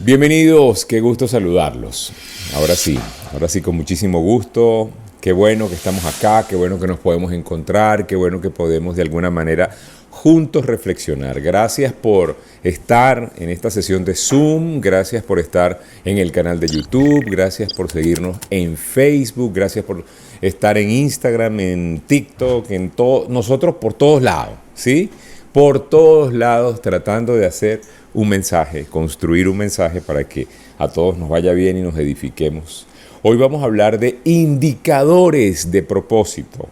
Bienvenidos, qué gusto saludarlos. Ahora sí, con muchísimo gusto. Qué bueno que estamos acá, qué bueno que nos podemos encontrar, qué bueno que podemos de alguna manera juntos reflexionar. Gracias por estar en esta sesión de Zoom, gracias por estar en el canal de YouTube, gracias por seguirnos en Facebook, gracias por estar en Instagram, en TikTok, nosotros por todos lados, ¿sí? Por todos lados tratando de hacer un mensaje, construir un mensaje para que a todos nos vaya bien y nos edifiquemos. Hoy vamos a hablar de indicadores de propósito.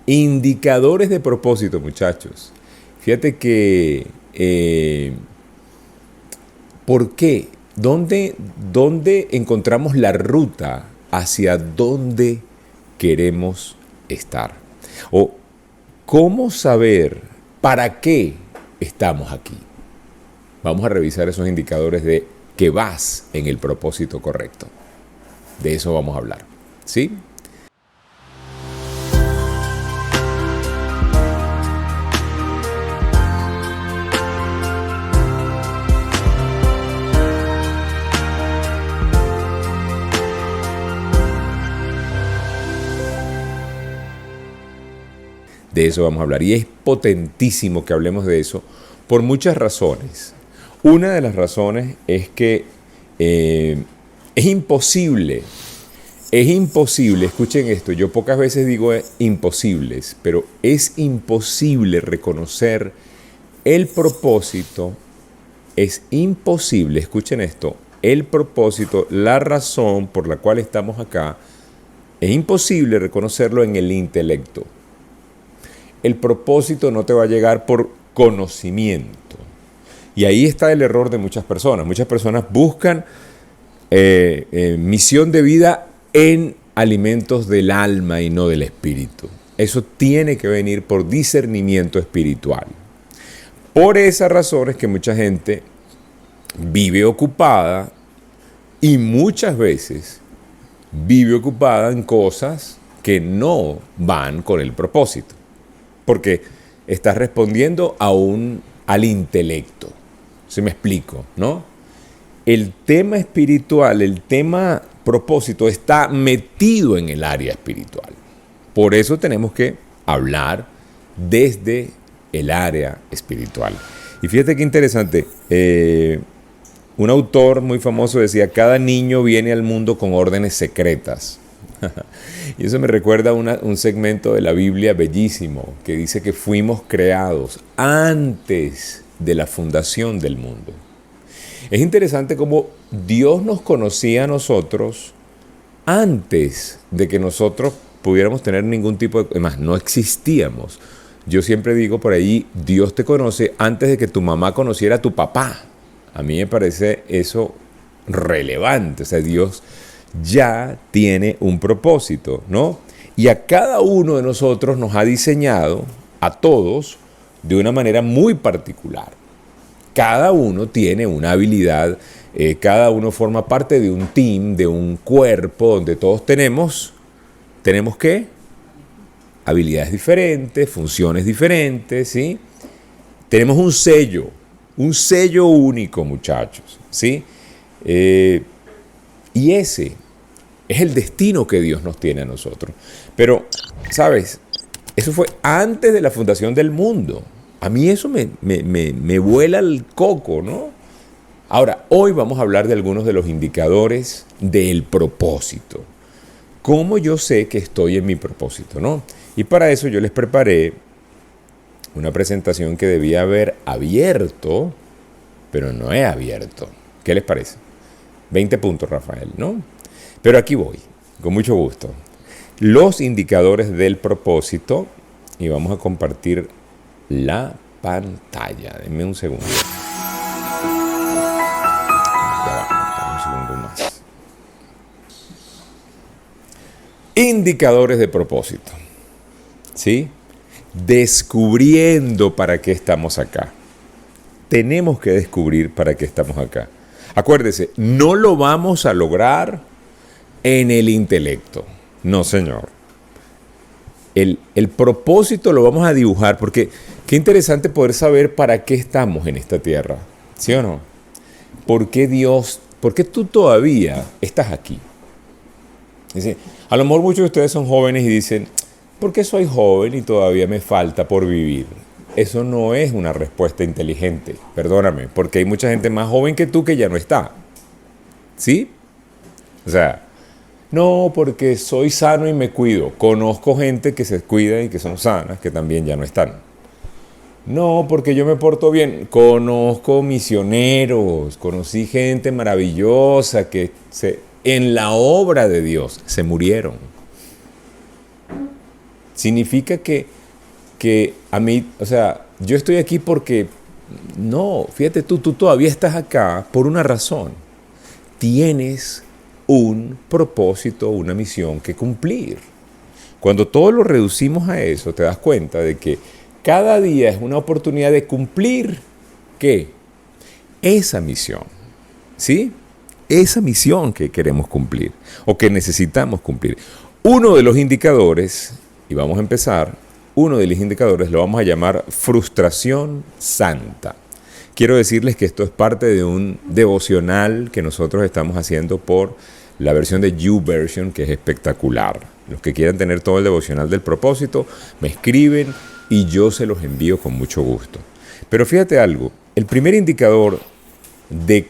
Indicadores de propósito, muchachos. Fíjate que, ¿por qué? ¿Dónde encontramos la ruta hacia dónde queremos estar? O ¿cómo saber para qué estamos aquí? Vamos a revisar esos indicadores de que vas en el propósito correcto. De eso vamos a hablar, ¿sí? De eso vamos a hablar. Y es potentísimo que hablemos de eso por muchas razones. Una de las razones es que es imposible, escuchen esto, yo pocas veces digo imposibles, pero es imposible reconocer el propósito, es imposible, escuchen esto, el propósito, la razón por la cual estamos acá, es imposible reconocerlo en el intelecto. El propósito no te va a llegar por conocimiento. Y ahí está el error de muchas personas. Muchas personas buscan misión de vida en alimentos del alma y no del espíritu. Eso tiene que venir por discernimiento espiritual. Por esa razón es que mucha gente vive ocupada y muchas veces vive ocupada en cosas que no van con el propósito. Porque estás respondiendo al intelecto. ¿Sí me explico, no? El tema espiritual, el tema propósito está metido en el área espiritual. Por eso tenemos que hablar desde el área espiritual. Y fíjate qué interesante. Un autor muy famoso decía, cada niño viene al mundo con órdenes secretas. Y eso me recuerda a un segmento de la Biblia bellísimo que dice que fuimos creados antes de la fundación del mundo. Es interesante cómo Dios nos conocía a nosotros antes de que nosotros pudiéramos tener ningún tipo de... Además, no existíamos. Yo siempre digo por ahí, Dios te conoce antes de que tu mamá conociera a tu papá. A mí me parece eso relevante. O sea, Dios ya tiene un propósito, ¿no? Y a cada uno de nosotros nos ha diseñado, a todos, de una manera muy particular. Cada uno tiene una habilidad, cada uno forma parte de un team, de un cuerpo, donde todos tenemos ¿qué? Habilidades diferentes, funciones diferentes, ¿sí? Tenemos un sello único, muchachos, ¿sí? Y ese es el destino que Dios nos tiene a nosotros. Pero, ¿sabes? Eso fue antes de la fundación del mundo. A mí eso me vuela el coco, ¿no? Ahora, hoy vamos a hablar de algunos de los indicadores del propósito. ¿Cómo yo sé que estoy en mi propósito, no? Y para eso yo les preparé una presentación que debía haber abierto, pero no he abierto. ¿Qué les parece? 20 puntos, Rafael, ¿no? Pero aquí voy, con mucho gusto. Los indicadores del propósito, y vamos a compartir la pantalla. Denme un segundo. Ya va, un segundo más. Indicadores de propósito. ¿Sí? Descubriendo para qué estamos acá. Tenemos que descubrir para qué estamos acá. Acuérdese, no lo vamos a lograr en el intelecto. No, señor. El propósito lo vamos a dibujar porque qué interesante poder saber para qué estamos en esta tierra. ¿Sí o no? ¿Por qué Dios ¿Por qué tú todavía estás aquí? Dice, a lo mejor muchos de ustedes son jóvenes y dicen, ¿por qué soy joven y todavía me falta por vivir? Eso no es una respuesta inteligente, perdóname, porque hay mucha gente más joven que tú que ya no está. ¿Sí? O sea, no, porque soy sano y me cuido. Conozco gente que se cuida y que son sanas, que también ya no están. No, porque yo me porto bien. Conozco misioneros, conocí gente maravillosa que en la obra de Dios se murieron. Significa que a mí, o sea, yo estoy aquí porque, no, fíjate tú todavía estás acá por una razón. Tienes un propósito, una misión que cumplir. Cuando todo lo reducimos a eso, te das cuenta de que cada día es una oportunidad de cumplir, ¿qué? Esa misión, ¿sí? Esa misión que queremos cumplir o que necesitamos cumplir. Uno de los indicadores, y vamos a empezar, uno de los indicadores lo vamos a llamar frustración santa. Quiero decirles que esto es parte de un devocional que nosotros estamos haciendo por la versión de YouVersion, que es espectacular. Los que quieran tener todo el devocional del propósito, me escriben y yo se los envío con mucho gusto. Pero fíjate algo, el primer indicador de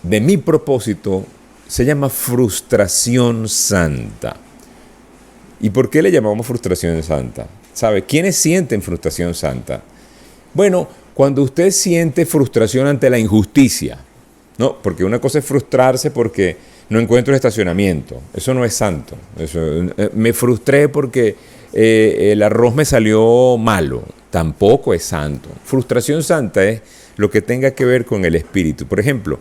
mi propósito se llama frustración santa. ¿Y por qué le llamamos frustración santa? ¿Sabe? ¿Quiénes sienten frustración santa? Bueno, cuando usted siente frustración ante la injusticia, ¿no? Porque una cosa es frustrarse porque no encuentro estacionamiento. Eso no es santo. Me frustré porque el arroz me salió malo. Tampoco es santo. Frustración santa es lo que tenga que ver con el espíritu. Por ejemplo,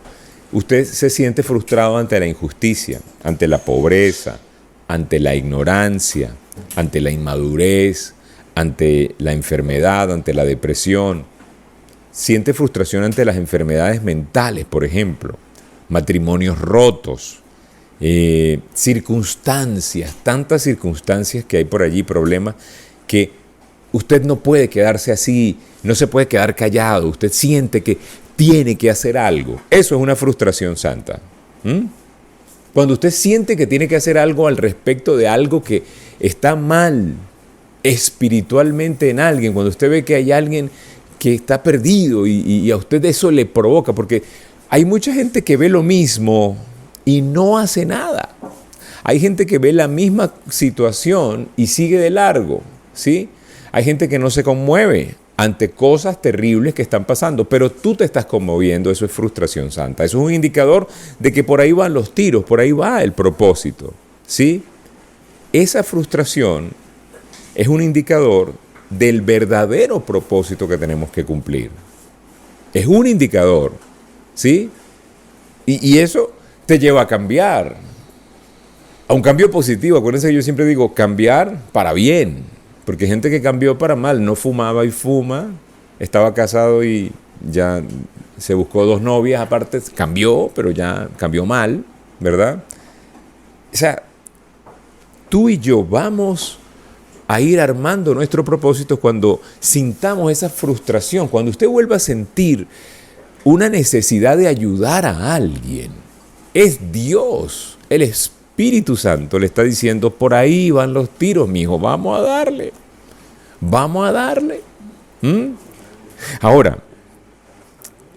usted se siente frustrado ante la injusticia, ante la pobreza, ante la ignorancia, ante la inmadurez, ante la enfermedad, ante la depresión. Siente frustración ante las enfermedades mentales, por ejemplo, matrimonios rotos, circunstancias, tantas circunstancias que hay por allí, problemas que usted no puede quedarse así, no se puede quedar callado, usted siente que tiene que hacer algo. Eso es una frustración santa. Cuando usted siente que tiene que hacer algo al respecto de algo que está mal espiritualmente en alguien, cuando usted ve que hay alguien que está perdido y a usted eso le provoca, porque hay mucha gente que ve lo mismo y no hace nada. Hay gente que ve la misma situación y sigue de largo, ¿sí? Hay gente que no se conmueve ante cosas terribles que están pasando, pero tú te estás conmoviendo. Eso es frustración santa. Eso es un indicador de que por ahí van los tiros, por ahí va el propósito, ¿sí? Esa frustración es un indicador del verdadero propósito que tenemos que cumplir. Es un indicador, ¿sí? Y eso te lleva a cambiar, a un cambio positivo. Acuérdense que yo siempre digo cambiar para bien, porque hay gente que cambió para mal, no fumaba y fuma, estaba casado y ya se buscó 2 novias aparte, cambió, pero ya cambió mal, ¿verdad? O sea, tú y yo vamos a ir armando nuestro propósito cuando sintamos esa frustración, cuando usted vuelva a sentir una necesidad de ayudar a alguien. Es Dios, el Espíritu Santo le está diciendo, por ahí van los tiros, mijo, vamos a darle. Vamos a darle. Ahora,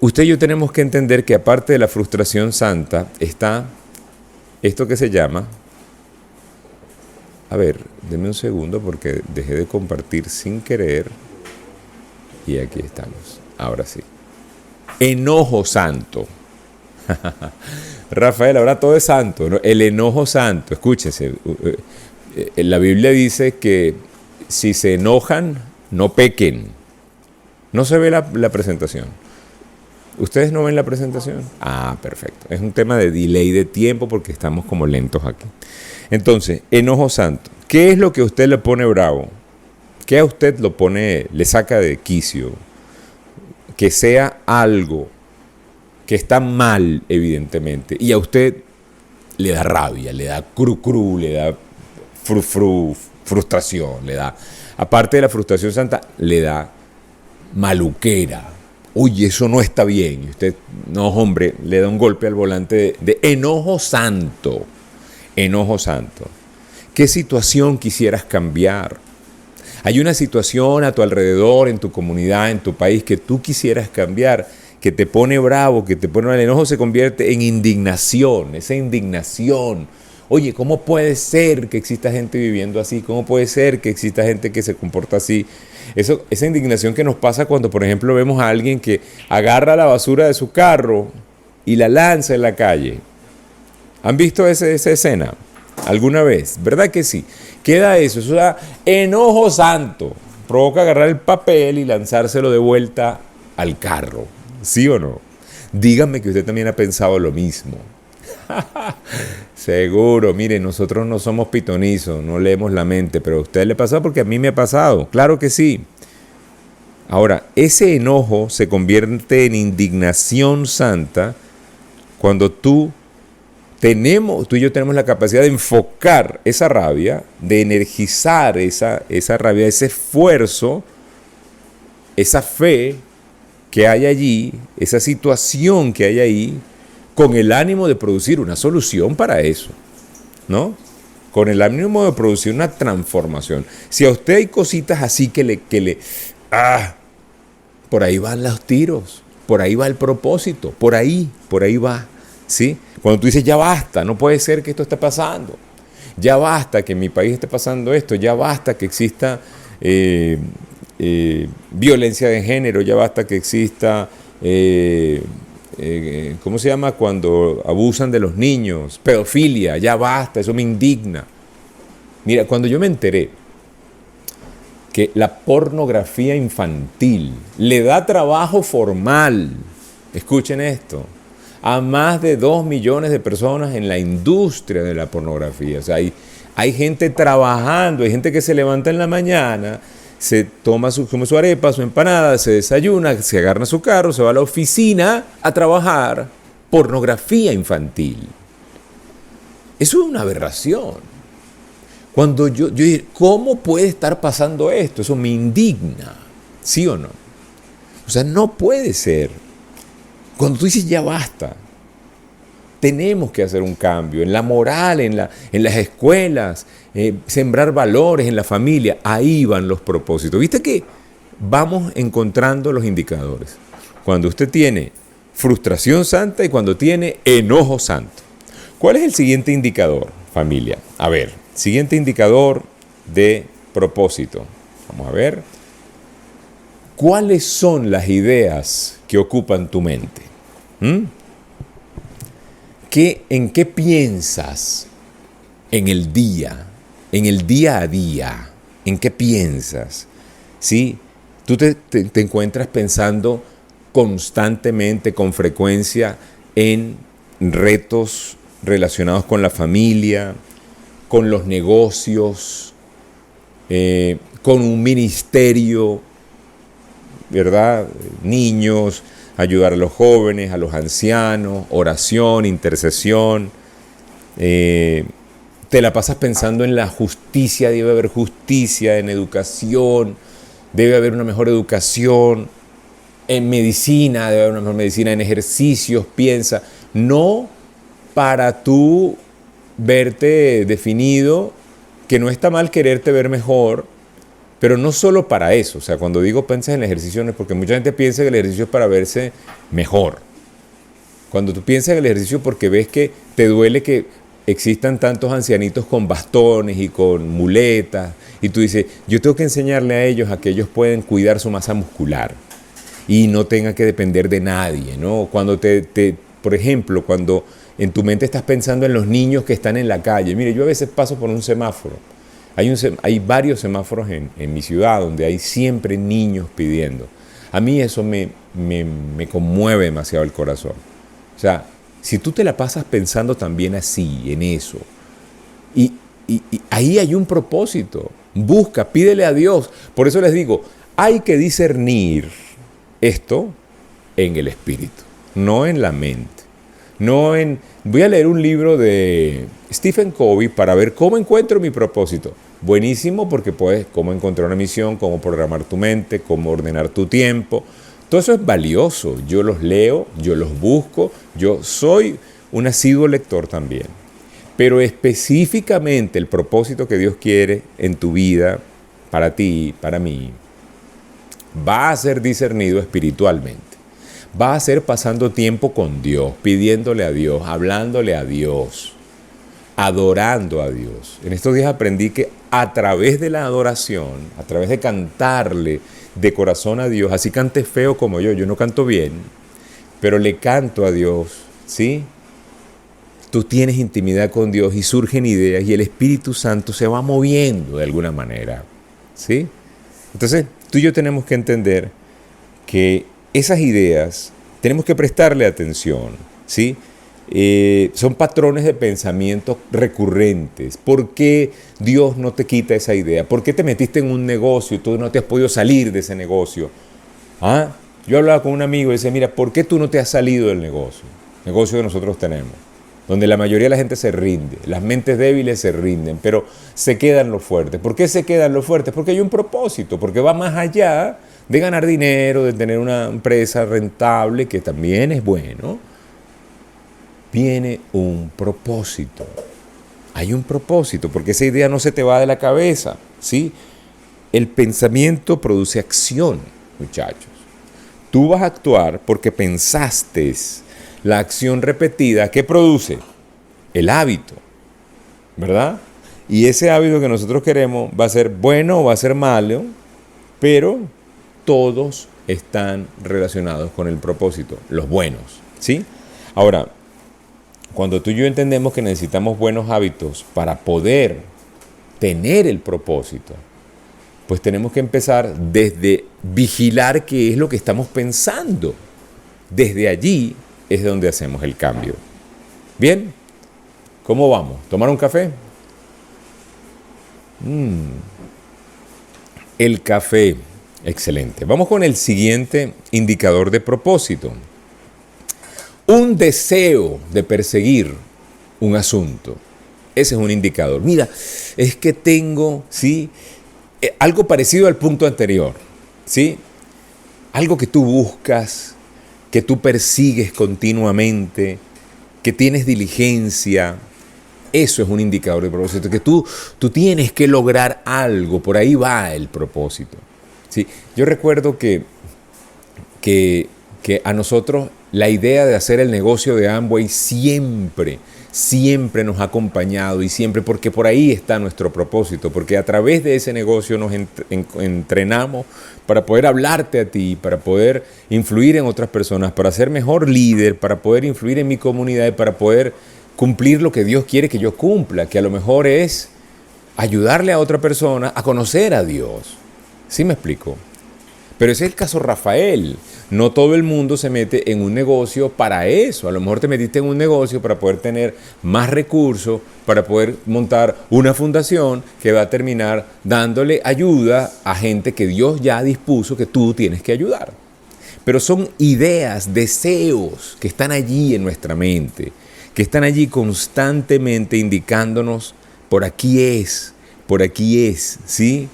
usted y yo tenemos que entender que aparte de la frustración santa está esto que se llama, a ver, denme un segundo porque dejé de compartir sin querer y aquí estamos, ahora sí. Enojo santo. Rafael, ahora todo es santo, ¿no? El enojo santo, escúchese, la Biblia dice que si se enojan, no pequen. No se ve la presentación. ¿Ustedes no ven la presentación? Ah, perfecto. Es un tema de delay de tiempo porque estamos como lentos aquí. Entonces, enojo santo. ¿Qué es lo que a usted le pone bravo? ¿Qué a usted lo pone, le saca de quicio? Que sea algo que está mal, evidentemente, y a usted le da rabia, le da cru, le da frustración, le da, aparte de la frustración santa, le da maluquera, oye, eso no está bien. Y usted, no, hombre, le da un golpe al volante de enojo santo. Enojo santo. ¿Qué situación quisieras cambiar? Hay una situación a tu alrededor, en tu comunidad, en tu país, que tú quisieras cambiar, que te pone bravo, que te pone... El enojo se convierte en indignación, esa indignación. Oye, ¿cómo puede ser que exista gente viviendo así? ¿Cómo puede ser que exista gente que se comporta así? Esa indignación que nos pasa cuando, por ejemplo, vemos a alguien que agarra la basura de su carro y la lanza en la calle. ¿Han visto esa escena alguna vez? ¿Verdad que sí? Queda eso da enojo santo. Provoca agarrar el papel y lanzárselo de vuelta al carro. ¿Sí o no? Díganme que usted también ha pensado lo mismo. Seguro, mire, nosotros no somos pitonizos, no leemos la mente, pero a usted le pasó porque a mí me ha pasado, claro que sí. Ahora, ese enojo se convierte en indignación santa cuando tú y yo tenemos la capacidad de enfocar esa rabia, de energizar esa rabia, ese esfuerzo, esa fe que hay allí, esa situación que hay ahí, con el ánimo de producir una solución para eso, ¿no? Con el ánimo de producir una transformación. Si a usted hay cositas así por ahí van los tiros, por ahí va el propósito, por ahí va, ¿sí? Cuando tú dices, ya basta, no puede ser que esto esté pasando, ya basta que en mi país esté pasando esto, ya basta que exista violencia de género, ya basta que exista... ¿cómo se llama? Cuando abusan de los niños, pedofilia, ya basta, eso me indigna. Mira, cuando yo me enteré que la pornografía infantil le da trabajo formal, escuchen esto, a más de 2 millones de personas en la industria de la pornografía. O sea, hay gente trabajando, hay gente que se levanta en la mañana, se come su arepa, su empanada, se desayuna, se agarra su carro, se va a la oficina a trabajar pornografía infantil. Eso es una aberración. Cuando yo digo, ¿cómo puede estar pasando esto? Eso me indigna, ¿sí o no? O sea, no puede ser. Cuando tú dices ya basta, tenemos que hacer un cambio en la moral, en las escuelas, sembrar valores en la familia. Ahí van los propósitos. ¿Viste que vamos encontrando los indicadores? Cuando usted tiene frustración santa y cuando tiene enojo santo. ¿Cuál es el siguiente indicador, familia? A ver, siguiente indicador de propósito. Vamos a ver. ¿Cuáles son las ideas que ocupan tu mente? ¿En qué piensas en el día a día? ¿En qué piensas? ¿Sí? Tú te encuentras pensando constantemente, con frecuencia, en retos relacionados con la familia, con los negocios, con un ministerio, ¿verdad? Niños, ayudar a los jóvenes, a los ancianos, oración, intercesión. Te la pasas pensando en la justicia, debe haber justicia en educación, debe haber una mejor educación, en medicina, debe haber una mejor medicina, en ejercicios, piensa. No para tú verte definido, que no está mal quererte ver mejor, pero no solo para eso. O sea, cuando digo piensas en el ejercicio, no es porque mucha gente piensa que el ejercicio es para verse mejor. Cuando tú piensas en el ejercicio porque ves que te duele que existan tantos ancianitos con bastones y con muletas, y tú dices, yo tengo que enseñarle a ellos a que ellos pueden cuidar su masa muscular y no tengan que depender de nadie, ¿no? Cuando por ejemplo, cuando en tu mente estás pensando en los niños que están en la calle. Mire, yo a veces paso por un semáforo. Hay varios semáforos en mi ciudad donde hay siempre niños pidiendo. A mí eso me conmueve demasiado el corazón. O sea, si tú te la pasas pensando también así, en eso, y ahí hay un propósito. Busca, pídele a Dios. Por eso les digo, hay que discernir esto en el espíritu, no en la mente. Voy a leer un libro de Stephen Covey para ver cómo encuentro mi propósito. Buenísimo, porque puedes cómo encontrar una misión, cómo programar tu mente, cómo ordenar tu tiempo. Todo eso es valioso. Yo los leo, yo los busco, yo soy un asiduo lector también. Pero específicamente el propósito que Dios quiere en tu vida, para ti, para mí, va a ser discernido espiritualmente. Va a ser pasando tiempo con Dios, pidiéndole a Dios, hablándole a Dios, adorando a Dios. En estos días aprendí que a través de la adoración, a través de cantarle de corazón a Dios, así cante feo como yo no canto bien, pero le canto a Dios, ¿sí? Tú tienes intimidad con Dios y surgen ideas y el Espíritu Santo se va moviendo de alguna manera, ¿sí? Entonces, tú y yo tenemos que entender que esas ideas tenemos que prestarle atención, ¿sí? Son patrones de pensamiento recurrentes. ¿Por qué Dios no te quita esa idea? ¿Por qué te metiste en un negocio y tú no te has podido salir de ese negocio? ¿Ah? Yo hablaba con un amigo y decía, mira, ¿por qué tú no te has salido del negocio? Negocio que nosotros tenemos, donde la mayoría de la gente se rinde, las mentes débiles se rinden, pero se quedan los fuertes. ¿Por qué se quedan los fuertes? Porque hay un propósito, porque va más allá de ganar dinero, de tener una empresa rentable, que también es bueno. Viene un propósito. Hay un propósito, porque esa idea no se te va de la cabeza, ¿sí? El pensamiento produce acción, muchachos. Tú vas a actuar porque pensaste. La acción repetida, ¿qué produce? El hábito, ¿verdad? Y ese hábito que nosotros queremos va a ser bueno o va a ser malo, pero todos están relacionados con el propósito, los buenos, ¿sí? Ahora, cuando tú y yo entendemos que necesitamos buenos hábitos para poder tener el propósito, pues tenemos que empezar desde vigilar qué es lo que estamos pensando. Desde allí es donde hacemos el cambio. Bien, ¿cómo vamos? ¿Tomar un café? El café, excelente. Vamos con el siguiente indicador de propósito. Un deseo de perseguir un asunto. Ese es un indicador. Mira, es que tengo, ¿sí? Algo parecido al punto anterior, ¿sí? Algo que tú buscas, que tú persigues continuamente, que tienes diligencia. Eso es un indicador de propósito, que tú tienes que lograr algo, por ahí va el propósito, ¿sí? Yo recuerdo que a nosotros la idea de hacer el negocio de Amway siempre nos ha acompañado y siempre, porque por ahí está nuestro propósito, porque a través de ese negocio nos entrenamos para poder hablarte a ti, para poder influir en otras personas, para ser mejor líder, para poder influir en mi comunidad y para poder cumplir lo que Dios quiere que yo cumpla, que a lo mejor es ayudarle a otra persona a conocer a Dios. ¿Sí me explico? Pero ese es el caso Rafael. No todo el mundo se mete en un negocio para eso. A lo mejor te metiste en un negocio para poder tener más recursos, para poder montar una fundación que va a terminar dándole ayuda a gente que Dios ya dispuso que tú tienes que ayudar. Pero son ideas, deseos que están allí en nuestra mente, que están allí constantemente indicándonos, por aquí es, ¿sí?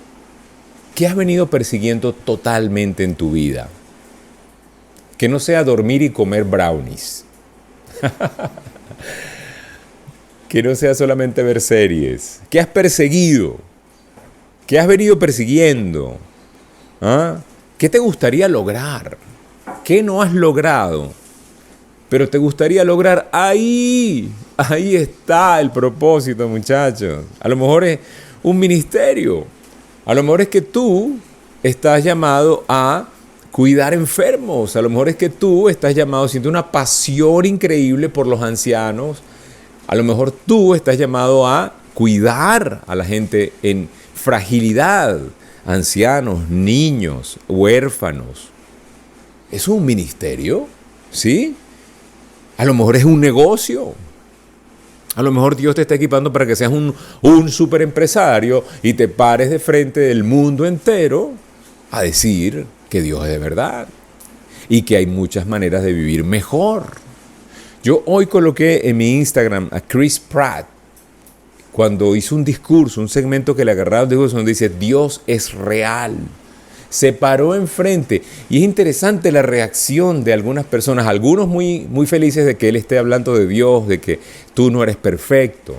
¿Qué has venido persiguiendo totalmente en tu vida? Que no sea dormir y comer brownies. Que no sea solamente ver series. ¿Qué has perseguido? ¿Qué has venido persiguiendo? ¿Ah? ¿Qué te gustaría lograr? ¿Qué no has logrado? Pero te gustaría lograr ahí. Ahí está el propósito, muchachos. A lo mejor es un ministerio. A lo mejor es que tú estás llamado a cuidar enfermos. A lo mejor es que tú estás llamado, sientes una pasión increíble por los ancianos. A lo mejor tú estás llamado a cuidar a la gente en fragilidad. Ancianos, niños, huérfanos. ¿Es un ministerio? ¿Sí? A lo mejor es un negocio. A lo mejor Dios te está equipando para que seas un super empresario y te pares de frente del mundo entero a decir que Dios es de verdad y que hay muchas maneras de vivir mejor. Yo hoy coloqué en mi Instagram a Chris Pratt cuando hizo un discurso, un segmento que le agarraba de discurso donde dice Dios es real. Se paró enfrente. Y es interesante la reacción de algunas personas, algunos muy, muy felices de que él esté hablando de Dios, de que tú no eres perfecto.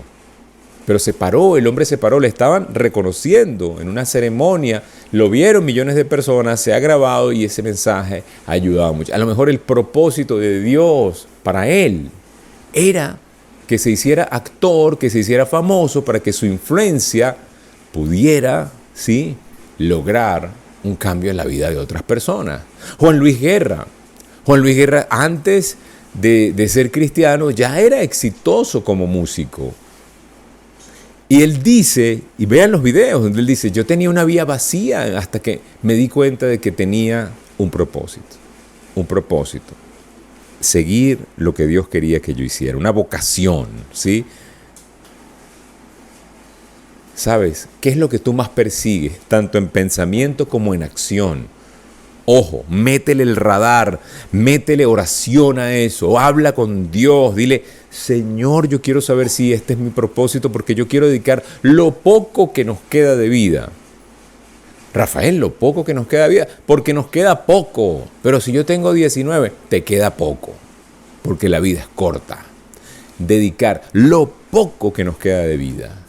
Pero se paró, el hombre se paró, le estaban reconociendo en una ceremonia, lo vieron millones de personas, se ha grabado y ese mensaje ha ayudado mucho. A lo mejor el propósito de Dios para él era que se hiciera actor, que se hiciera famoso para que su influencia pudiera, ¿sí?, lograr un cambio en la vida de otras personas. Juan Luis Guerra antes de ser cristiano ya era exitoso como músico. Y él dice, y vean los videos, donde él dice, yo tenía una vida vacía hasta que me di cuenta de que tenía un propósito. Seguir lo que Dios quería que yo hiciera, una vocación, ¿sí? ¿Sabes? ¿Qué es lo que tú más persigues, tanto en pensamiento como en acción? Ojo, métele el radar, métele oración a eso, habla con Dios, dile, Señor, yo quiero saber si este es mi propósito porque yo quiero dedicar lo poco que nos queda de vida. Rafael, lo poco que nos queda de vida, porque nos queda poco, pero si yo tengo 19, te queda poco, porque la vida es corta. Dedicar lo poco que nos queda de vida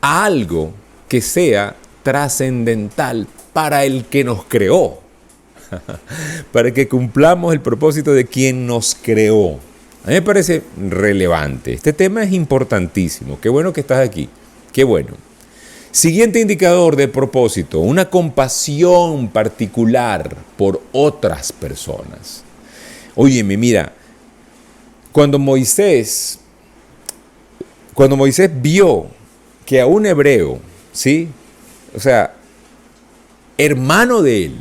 a algo que sea trascendental para el que nos creó. Para que cumplamos el propósito de quien nos creó. A mí me parece relevante. Este tema es importantísimo. Qué bueno que estás aquí. Qué bueno. Siguiente indicador de propósito. Una compasión particular por otras personas. Óyeme, mira. Cuando Moisés vio que a un hebreo, ¿sí?, o sea, hermano de él.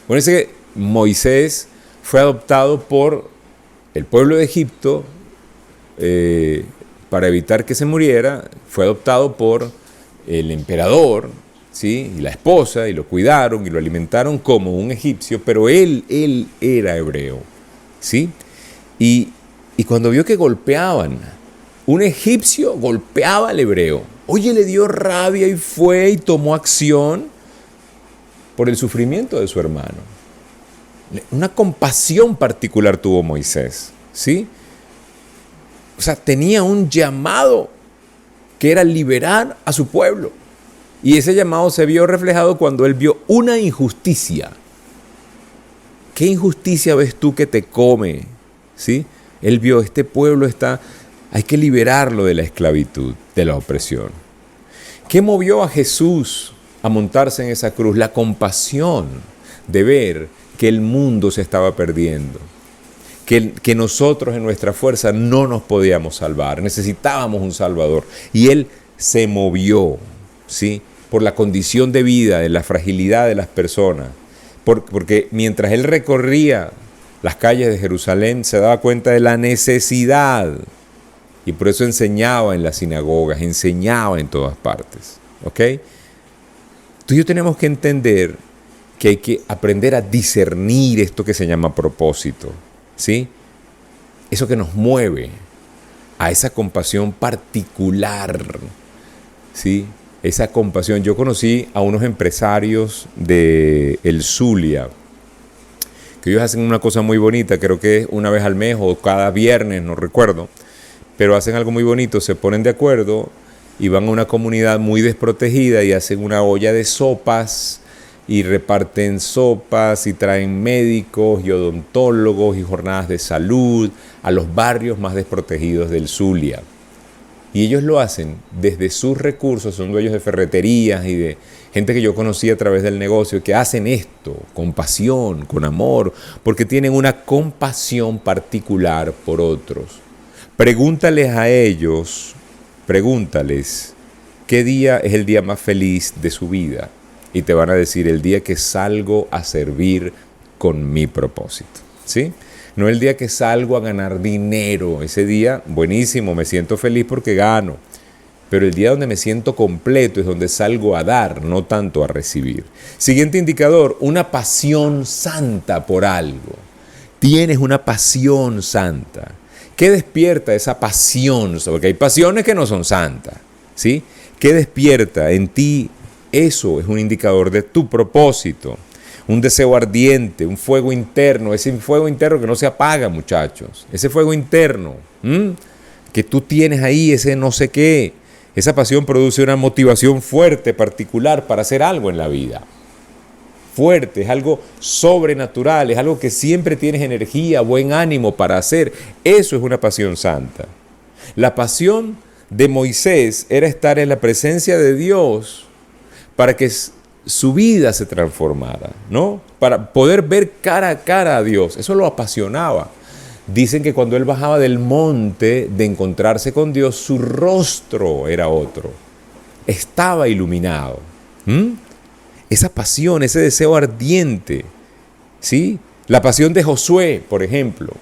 Bueno, que Moisés fue adoptado por el pueblo de Egipto para evitar que se muriera. Fue adoptado por el emperador, ¿sí?, y la esposa, y lo cuidaron y lo alimentaron como un egipcio, pero él era hebreo, ¿sí? Y cuando vio que golpeaban, un egipcio golpeaba al hebreo, oye, le dio rabia y fue y tomó acción por el sufrimiento de su hermano. Una compasión particular tuvo Moisés, ¿sí? O sea, tenía un llamado que era liberar a su pueblo. Y ese llamado se vio reflejado cuando él vio una injusticia. ¿Qué injusticia ves tú que te come? ¿Sí? Él vio, este pueblo hay que liberarlo de la esclavitud, de la opresión. ¿Qué movió a Jesús a montarse en esa cruz? La compasión de ver que el mundo se estaba perdiendo, que nosotros en nuestra fuerza no nos podíamos salvar, necesitábamos un Salvador. Y Él se movió, ¿sí?, por la condición de vida, de la fragilidad de las personas, porque mientras Él recorría las calles de Jerusalén se daba cuenta de la necesidad, y por eso enseñaba en las sinagogas, enseñaba en todas partes, ¿ok? Tú y yo tenemos que entender que hay que aprender a discernir esto que se llama propósito, ¿sí? Eso que nos mueve a esa compasión particular, ¿sí? Esa compasión. Yo conocí a unos empresarios de el Zulia, que ellos hacen una cosa muy bonita, creo que es una vez al mes o cada viernes, no recuerdo, pero hacen algo muy bonito, se ponen de acuerdo y van a una comunidad muy desprotegida y hacen una olla de sopas, y reparten sopas y traen médicos y odontólogos y jornadas de salud a los barrios más desprotegidos del Zulia. Y ellos lo hacen desde sus recursos, son dueños de ferreterías y de gente que yo conocí a través del negocio, que hacen esto con pasión, con amor, porque tienen una compasión particular por otros. Pregúntales a ellos, ¿qué día es el día más feliz de su vida? Y te van a decir, el día que salgo a servir con mi propósito, ¿sí? No el día que salgo a ganar dinero. Ese día, buenísimo, me siento feliz porque gano. Pero el día donde me siento completo es donde salgo a dar, no tanto a recibir. Siguiente indicador, una pasión santa por algo. Tienes una pasión santa. ¿Qué despierta esa pasión? Porque hay pasiones que no son santas, ¿sí? ¿Qué despierta en ti? Eso es un indicador de tu propósito. un deseo ardiente, un fuego interno, ese fuego interno que no se apaga, muchachos, ese fuego interno que tú tienes ahí, ese no sé qué, esa pasión produce una motivación fuerte, particular para hacer algo en la vida. Fuerte, es algo sobrenatural, es algo que siempre tienes energía, buen ánimo para hacer. Eso es una pasión santa. La pasión de Moisés era estar en la presencia de Dios para que su vida se transformara, ¿no? Para poder ver cara a cara a Dios. Eso lo apasionaba. Dicen que cuando él bajaba del monte de encontrarse con Dios, su rostro era otro. Estaba iluminado. Esa pasión, ese deseo ardiente, ¿sí? La pasión de Josué, por ejemplo,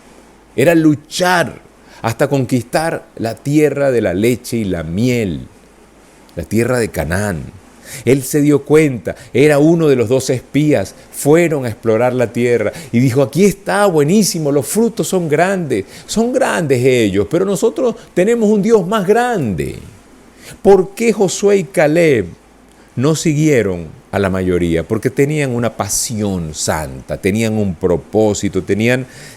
era luchar hasta conquistar la tierra de la leche y la miel, la tierra de Canaán. Él se dio cuenta, era uno de los 12 espías, fueron a explorar la tierra y dijo, aquí está, buenísimo, los frutos son grandes ellos, pero nosotros tenemos un Dios más grande. ¿Por qué Josué y Caleb no siguieron a la mayoría? Porque tenían una pasión santa, tenían un propósito,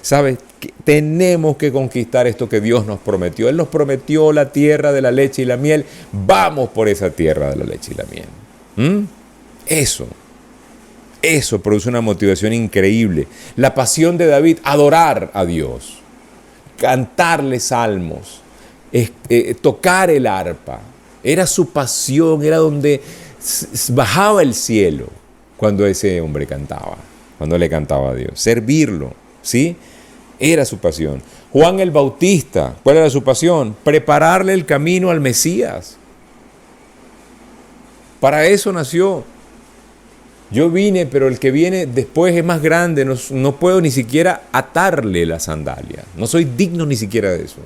¿sabes? Tenemos que conquistar esto que Dios nos prometió. Él nos prometió la tierra de la leche y la miel. Vamos por esa tierra de la leche y la miel. Eso produce una motivación increíble. La pasión de David, adorar a Dios, cantarle salmos, tocar el arpa. Era su pasión, era donde bajaba el cielo cuando ese hombre cantaba, cuando le cantaba a Dios. Servirlo, ¿sí? Era su pasión. Juan el Bautista, ¿cuál era su pasión? Prepararle el camino al Mesías. Para eso nació. Yo vine, pero el que viene después es más grande, no puedo ni siquiera atarle la sandalia. No soy digno ni siquiera de eso.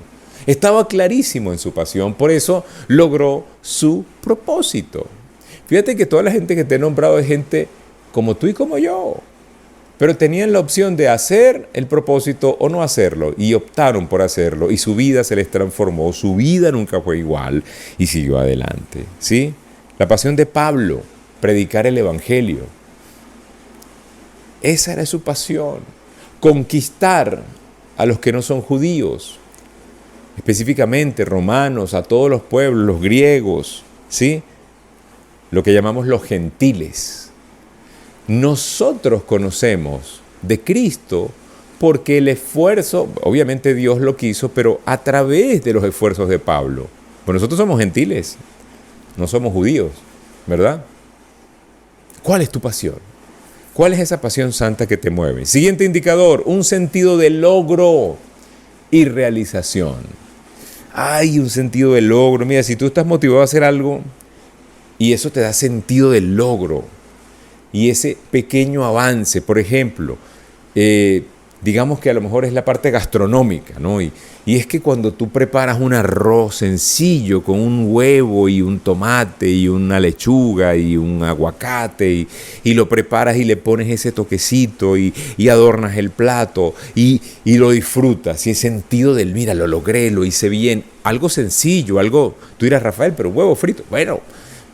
Estaba clarísimo en su pasión, por eso logró su propósito. Fíjate que toda la gente que te he nombrado es gente como tú y como yo, pero tenían la opción de hacer el propósito o no hacerlo, y optaron por hacerlo, y su vida se les transformó, su vida nunca fue igual, y siguió adelante, ¿sí? La pasión de Pablo, predicar el evangelio. Esa era su pasión, conquistar a los que no son judíos, específicamente romanos, a todos los pueblos, los griegos, ¿sí? Lo que llamamos los gentiles. Nosotros conocemos de Cristo porque el esfuerzo, obviamente Dios lo quiso, pero a través de los esfuerzos de Pablo. Pues nosotros somos gentiles, no somos judíos, ¿verdad? ¿Cuál es tu pasión? ¿Cuál es esa pasión santa que te mueve? Siguiente indicador, un sentido de logro y realización. Hay un sentido de logro. Mira, si tú estás motivado a hacer algo y eso te da sentido de logro y ese pequeño avance, por ejemplo, digamos que a lo mejor es la parte gastronómica, ¿no? Y es que cuando tú preparas un arroz sencillo con un huevo y un tomate y una lechuga y un aguacate y lo preparas y le pones ese toquecito y adornas el plato y lo disfrutas, y el sentido del, mira, lo logré, lo hice bien, algo sencillo, algo, tú dirás, Rafael, pero huevo frito, bueno,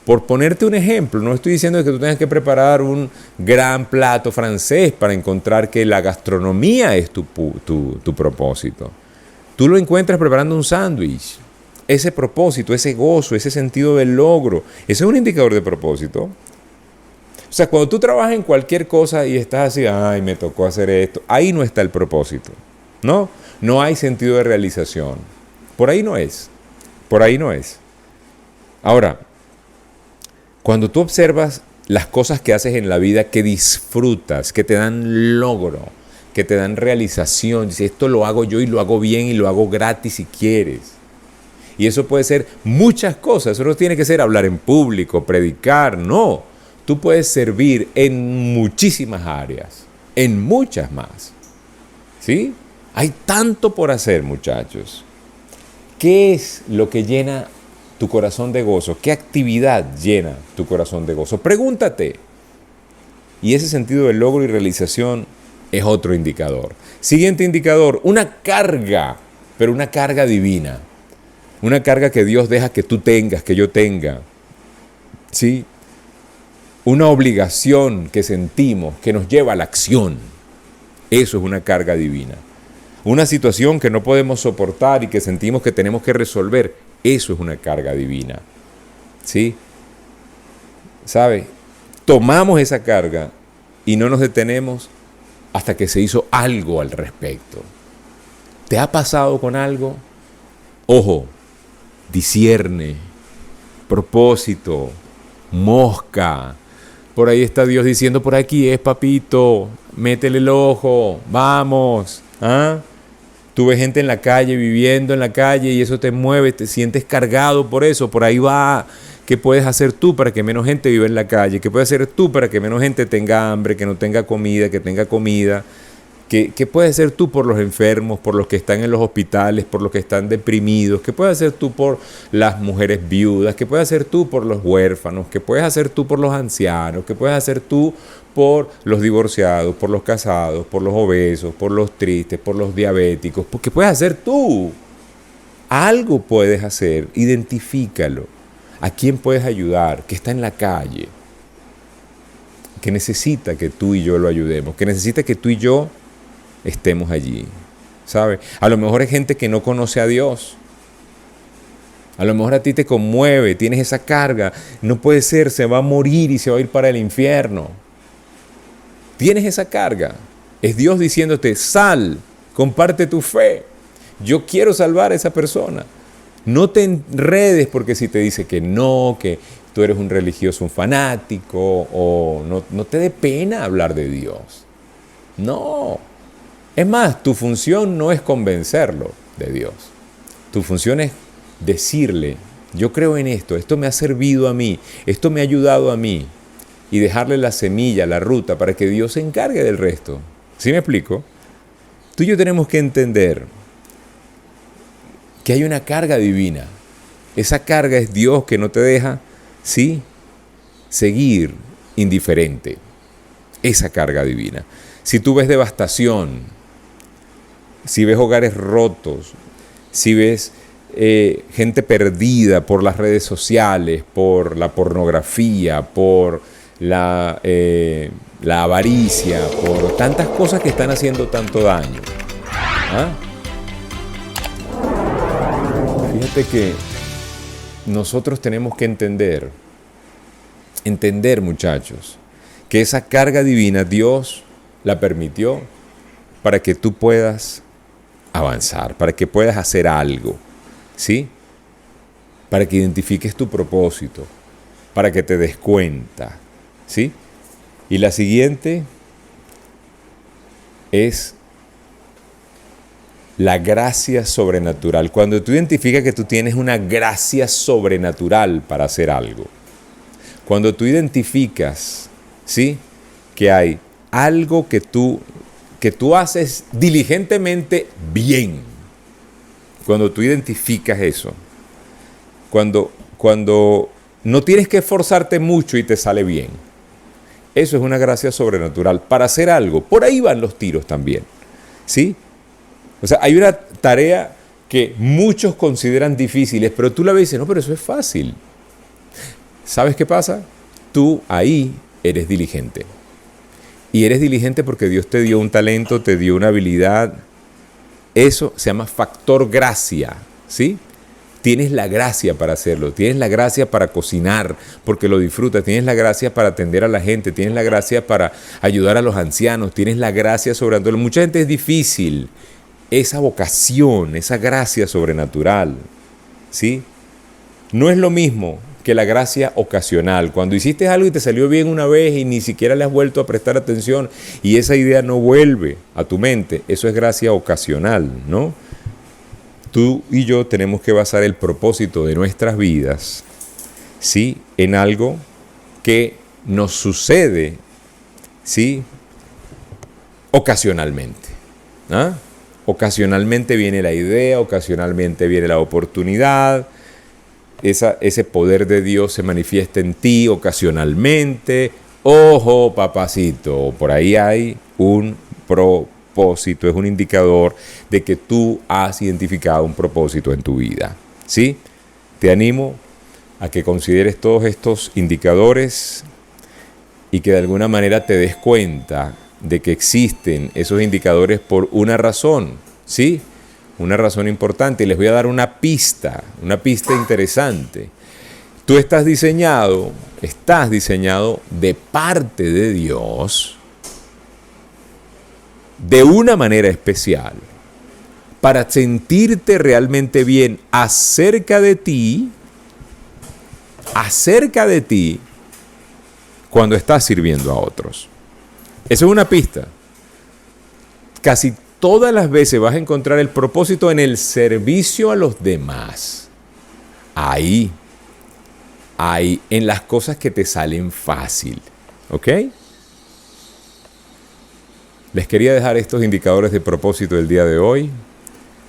por ponerte un ejemplo, no estoy diciendo que tú tengas que preparar un gran plato francés para encontrar que la gastronomía es tu propósito. Tú lo encuentras preparando un sándwich. Ese propósito, ese gozo, ese sentido del logro, ese es un indicador de propósito. O sea, cuando tú trabajas en cualquier cosa y estás así, ay, me tocó hacer esto, ahí no está el propósito, ¿no? No hay sentido de realización. Por ahí no es. Por ahí no es. Ahora, cuando tú observas las cosas que haces en la vida que disfrutas, que te dan logro, que te dan realización, dices, esto lo hago yo y lo hago bien y lo hago gratis si quieres. Y eso puede ser muchas cosas, eso no tiene que ser hablar en público, predicar, no. Tú puedes servir en muchísimas áreas, en muchas más. ¿Sí? Hay tanto por hacer, muchachos. ¿Qué es lo que llena tu corazón de gozo? ¿Qué actividad llena tu corazón de gozo? Pregúntate. Y ese sentido de logro y realización es otro indicador. Siguiente indicador, una carga, pero una carga divina. Una carga que Dios deja que tú tengas, que yo tenga. ¿Sí? una obligación que sentimos que nos lleva a la acción. Eso es una carga divina. Una situación que no podemos soportar y que sentimos que tenemos que resolver, eso es una carga divina. ¿Sí? ¿Sabe? Tomamos esa carga y no nos detenemos hasta que se hizo algo al respecto. ¿Te ha pasado con algo? Ojo, discierne, propósito, mosca. Por ahí está Dios diciendo, por aquí es, papito, métele el ojo, vamos. ¿Ah? Tú ves gente en la calle, viviendo en la calle, y eso te mueve, te sientes cargado por eso, por ahí va. ¿Qué puedes hacer tú para que menos gente viva en la calle? ¿Qué puedes hacer tú para que menos gente tenga hambre, que no tenga comida, que tenga comida? ¿Qué puedes hacer tú por los enfermos, por los que están en los hospitales, por los que están deprimidos? ¿Qué puedes hacer tú por las mujeres viudas? ¿Qué puedes hacer tú por los huérfanos? ¿Qué puedes hacer tú por los ancianos? ¿Qué puedes hacer tú por los divorciados, por los casados, por los obesos, por los tristes, por los diabéticos? ¿Qué puedes hacer tú? Algo puedes hacer, identifícalo. ¿A quién puedes ayudar? Que está en la calle, que necesita que tú y yo lo ayudemos, que necesita que tú y yo estemos allí, ¿sabes? A lo mejor hay gente que no conoce a Dios. A lo mejor a ti te conmueve, tienes esa carga. No puede ser, se va a morir y se va a ir para el infierno. Tienes esa carga. Es Dios diciéndote, sal, comparte tu fe. Yo quiero salvar a esa persona. No te enredes porque si te dice que no, que tú eres un religioso, un fanático, o no te dé pena hablar de Dios. No. Es más, tu función no es convencerlo de Dios. Tu función es decirle, yo creo en esto me ha servido a mí, esto me ha ayudado a mí, y dejarle la semilla, la ruta, para que Dios se encargue del resto. ¿Sí me explico? Tú y yo tenemos que entender que hay una carga divina. Esa carga es Dios que no te deja, ¿sí?, seguir indiferente. Esa carga divina. Si tú ves devastación, si ves hogares rotos, si ves gente perdida por las redes sociales, por la pornografía, por la avaricia, por tantas cosas que están haciendo tanto daño. ¿Ah? Fíjate que nosotros tenemos que entender, muchachos, que esa carga divina Dios la permitió para que tú puedas avanzar, para que puedas hacer algo, ¿sí? Para que identifiques tu propósito, para que te des cuenta, ¿sí? Y la siguiente es la gracia sobrenatural. Cuando tú identificas que tú tienes una gracia sobrenatural para hacer algo, cuando tú identificas, ¿sí?, que hay algo que tú haces diligentemente bien, cuando tú identificas eso, cuando no tienes que esforzarte mucho y te sale bien, eso es una gracia sobrenatural para hacer algo. Por ahí van los tiros también, ¿sí? O sea, hay una tarea que muchos consideran difíciles, pero tú la ves y dices, no, pero eso es fácil. ¿Sabes qué pasa? Tú ahí eres diligente. Y eres diligente porque Dios te dio un talento, te dio una habilidad. Eso se llama factor gracia, ¿sí? Tienes la gracia para hacerlo, tienes la gracia para cocinar porque lo disfrutas, tienes la gracia para atender a la gente, tienes la gracia para ayudar a los ancianos, tienes la gracia sobrenatural. Mucha gente es difícil esa vocación, esa gracia sobrenatural, ¿sí? No es lo mismo que la gracia ocasional. Cuando hiciste algo y te salió bien una vez y ni siquiera le has vuelto a prestar atención y esa idea no vuelve a tu mente, eso es gracia ocasional, ¿no? Tú y yo tenemos que basar el propósito de nuestras vidas, ¿sí?, en algo que nos sucede, ¿sí?, ocasionalmente. ¿Ah? Ocasionalmente viene la idea, ocasionalmente viene la oportunidad. Ese poder de Dios se manifiesta en ti ocasionalmente. Ojo, papacito, por ahí hay un propósito, es un indicador de que tú has identificado un propósito en tu vida, ¿sí? Te animo a que consideres todos estos indicadores y que de alguna manera te des cuenta de que existen esos indicadores por una razón, ¿sí? Una razón importante. Y les voy a dar una pista interesante. Tú estás diseñado de parte de Dios de una manera especial para sentirte realmente bien acerca de ti cuando estás sirviendo a otros. Eso es una pista. Casi todas las veces vas a encontrar el propósito en el servicio a los demás. Ahí, en las cosas que te salen fácil. ¿Ok? Les quería dejar estos indicadores de propósito del día de hoy.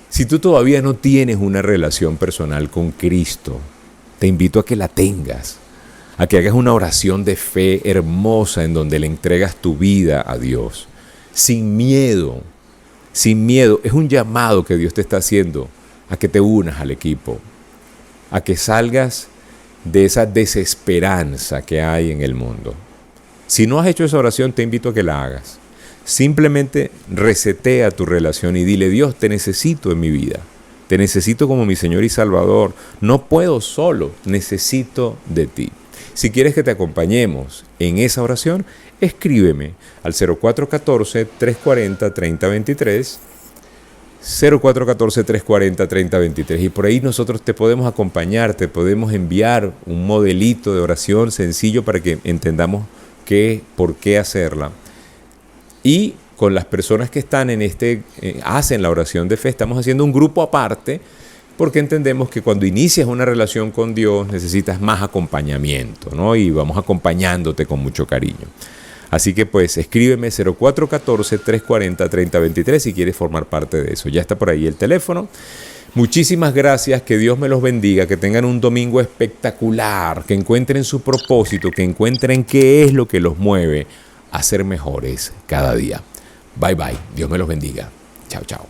Si tú todavía no tienes una relación personal con Cristo, te invito a que la tengas, a que hagas una oración de fe hermosa en donde le entregas tu vida a Dios, sin miedo. Es un llamado que Dios te está haciendo a que te unas al equipo, a que salgas de esa desesperanza que hay en el mundo. Si no has hecho esa oración, te invito a que la hagas. Simplemente resetea tu relación y dile: Dios, te necesito en mi vida. Te necesito como mi Señor y Salvador. No puedo solo, necesito de ti. Si quieres que te acompañemos en esa oración, escríbeme al 0414-340-3023, 0414-340-3023, y por ahí nosotros te podemos acompañar, te podemos enviar un modelito de oración sencillo para que entendamos por qué hacerla. Y con las personas que están en hacen la oración de fe, estamos haciendo un grupo aparte, porque entendemos que cuando inicias una relación con Dios necesitas más acompañamiento, ¿no? Y vamos acompañándote con mucho cariño. Así que pues escríbeme 0414-340-3023 si quieres formar parte de eso. Ya está por ahí el teléfono. Muchísimas gracias, que Dios me los bendiga, que tengan un domingo espectacular, que encuentren su propósito, que encuentren qué es lo que los mueve a ser mejores cada día. Bye bye, Dios me los bendiga. Chao, chao.